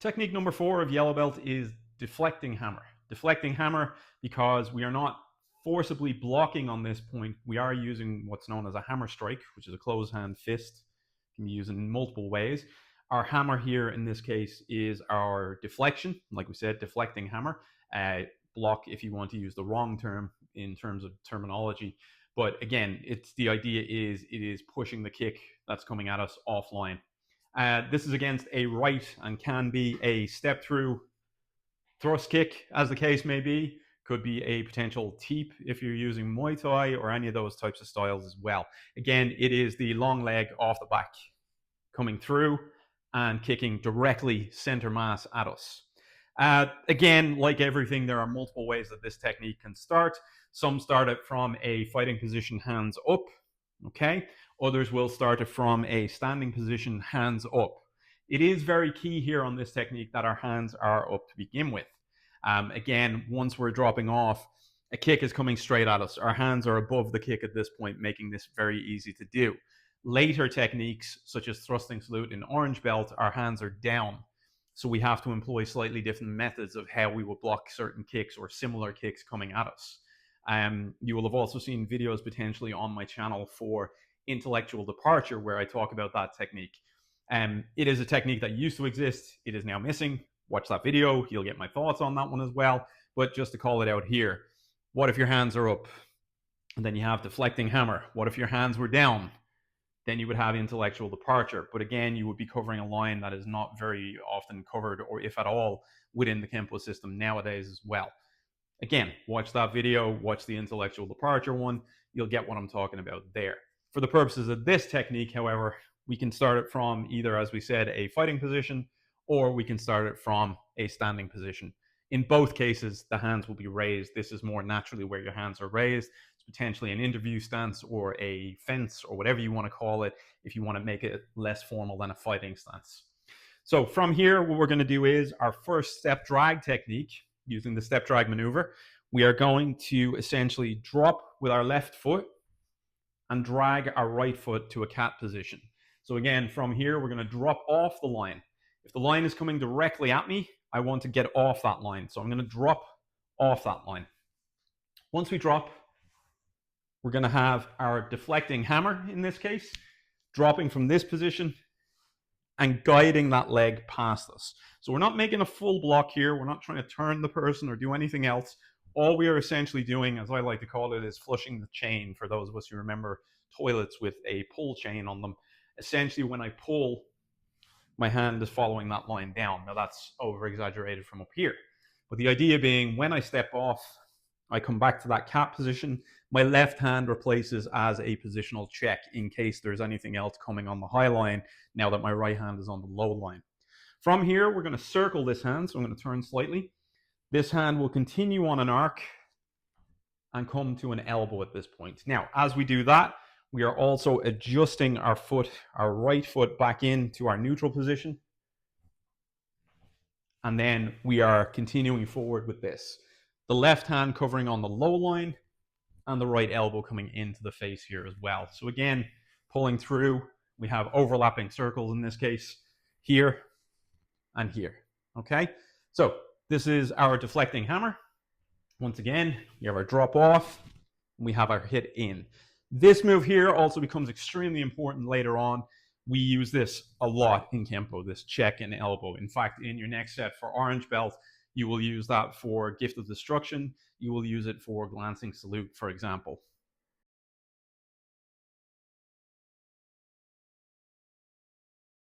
Technique number 4 of yellow belt is deflecting hammer. Deflecting hammer because we are not forcibly blocking on this point. We are using what's known as a hammer strike, which is a closed hand fist. It can be used in multiple ways. Our hammer here in this case is our deflection. Like we said, deflecting hammer. Block if you want to use the wrong term in terms of terminology. But again, the idea is it is pushing the kick that's coming at us offline. This is against a right and can be a step through thrust kick, as the case may be. Could be a potential teep if you're using Muay Thai or any of those types of styles as well. Again, it is the long leg off the back coming through and kicking directly center mass at us. Again, like everything, there are multiple ways that this technique can start. Some start it from a fighting position, hands up. Okay, others will start it from a standing position, hands up. It is very key here on this technique that our hands are up to begin with. Again, once we're dropping off, a kick is coming straight at us. Our hands are above the kick at this point, making this very easy to do. Later techniques, such as thrusting salute in orange belt, our hands are down. So we have to employ slightly different methods of how we will block certain kicks or similar kicks coming at us. You will have also seen videos potentially on my channel for intellectual departure where I talk about that technique. It is a technique that used to exist. It is now missing. Watch that video. You'll get my thoughts on that one as well. But just to call it out here, what if your hands are up? And then you have deflecting hammer. What if your hands were down? Then you would have intellectual departure. But again, you would be covering a line that is not very often covered, or if at all, within the Kenpo system nowadays as well. Again, watch that video, watch the intellectual departure one. You'll get what I'm talking about there. For the purposes of this technique, however, we can start it from either, as we said, a fighting position, or we can start it from a standing position. In both cases, the hands will be raised. This is more naturally where your hands are raised. It's potentially an interview stance or a fence or whatever you want to call it if you want to make it less formal than a fighting stance. So from here, what we're going to do is our first step drag technique using the step drag maneuver. We are going to essentially drop with our left foot and drag our right foot to a cat position. So again, from here, we're going to drop off the line. If the line is coming directly at me, I want to get off that line. So I'm going to drop off that line. Once we drop, we're going to have our deflecting hammer in this case, dropping from this position and guiding that leg past us. So we're not making a full block here. We're not trying to turn the person or do anything else. All we are essentially doing, as I like to call it, is flushing the chain. For those of us who remember toilets with a pull chain on them, essentially when I pull, my hand is following that line down. Now that's over-exaggerated from up here. But the idea being, when I step off, I come back to that cat position. My left hand replaces as a positional check in case there's anything else coming on the high line now that my right hand is on the low line. From here, we're going to circle this hand. So I'm going to turn slightly. This hand will continue on an arc and come to an elbow at this point. Now, as we do that, we are also adjusting our foot, our right foot back into our neutral position. And then we are continuing forward with this. The left hand covering on the low line and the right elbow coming into the face here as well. So again, pulling through, we have overlapping circles in this case, here and here, okay? So this is our deflecting hammer. Once again, we have our drop off, and we have our hit in. This move here also becomes extremely important later on. We use this a lot in Kenpo, this check and elbow. In fact, in your next set for orange belt, you will use that for gift of destruction. You will use it for glancing salute, for example.